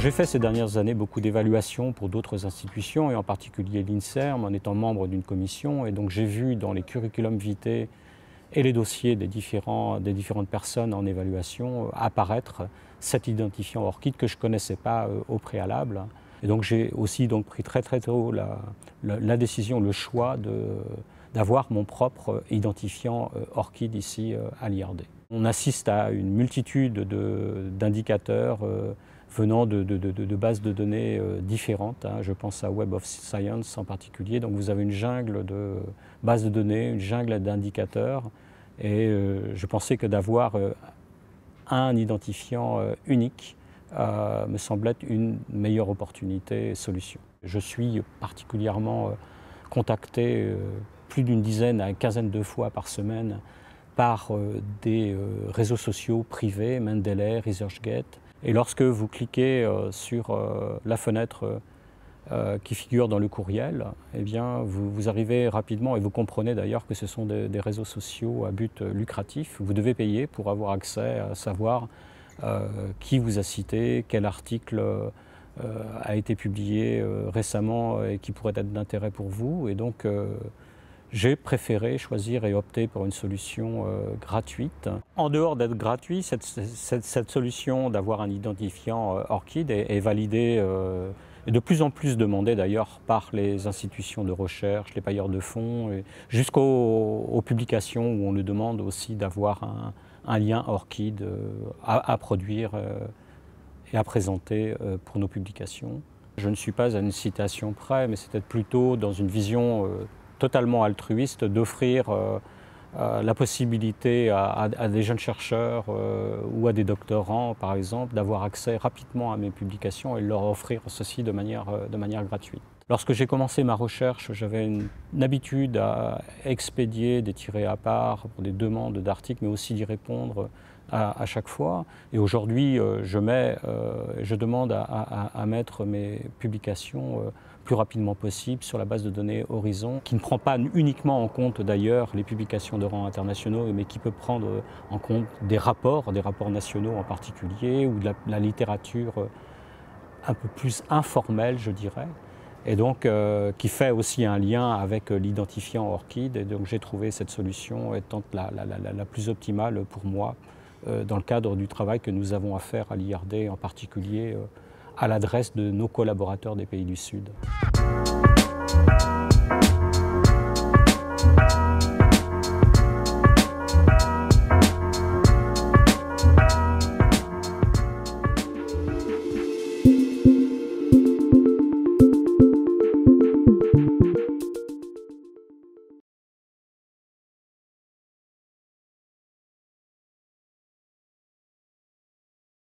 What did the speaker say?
J'ai fait ces dernières années beaucoup d'évaluations pour d'autres institutions et en particulier l'INSERM en étant membre d'une commission, et donc j'ai vu dans les curriculum vitae et les dossiers des différentes personnes en évaluation apparaître cet identifiant ORCID que je ne connaissais pas au préalable. Et donc j'ai aussi pris très tôt la décision, le choix d'avoir mon propre identifiant ORCID ici à l'IRD. On assiste à une multitude d'indicateurs venant de bases de données différentes. Je pense à Web of Science en particulier. Donc vous avez une jungle de bases de données, une jungle d'indicateurs. Et je pensais que d'avoir un identifiant unique me semblait être une meilleure opportunité et solution. Je suis particulièrement contacté plus d'une dizaine à une quinzaine de fois par semaine par des réseaux sociaux privés, Mendeley, ResearchGate. Et lorsque vous cliquez sur la fenêtre qui figure dans le courriel, eh bien, vous arrivez rapidement, et vous comprenez d'ailleurs que ce sont des réseaux sociaux à but lucratif. Vous devez payer pour avoir accès à savoir qui vous a cité, quel article a été publié récemment et qui pourrait être d'intérêt pour vous. Et donc, j'ai préféré choisir et opter pour une solution gratuite. En dehors d'être gratuit, cette solution d'avoir un identifiant ORCID est validée et de plus en plus demandée d'ailleurs par les institutions de recherche, les bailleurs de fonds, jusqu'aux publications où on nous demande aussi d'avoir un lien ORCID à produire et à présenter pour nos publications. Je ne suis pas à une citation près, mais c'est peut-être plutôt dans une vision totalement altruiste d'offrir la possibilité à des jeunes chercheurs ou à des doctorants, par exemple, d'avoir accès rapidement à mes publications et leur offrir ceci de manière gratuite. Lorsque j'ai commencé ma recherche, j'avais une habitude à expédier des tirés à part pour des demandes d'articles, mais aussi d'y répondre à chaque fois. Et aujourd'hui, je demande à mettre mes publications plus rapidement possible sur la base de données Horizon, qui ne prend pas uniquement en compte d'ailleurs les publications de rang internationaux, mais qui peut prendre en compte des rapports nationaux en particulier, ou de la littérature un peu plus informelle, je dirais, et donc qui fait aussi un lien avec l'identifiant ORCID. Et donc j'ai trouvé cette solution étant la plus optimale pour moi dans le cadre du travail que nous avons à faire à l'IRD, en particulier à l'adresse de nos collaborateurs des pays du Sud.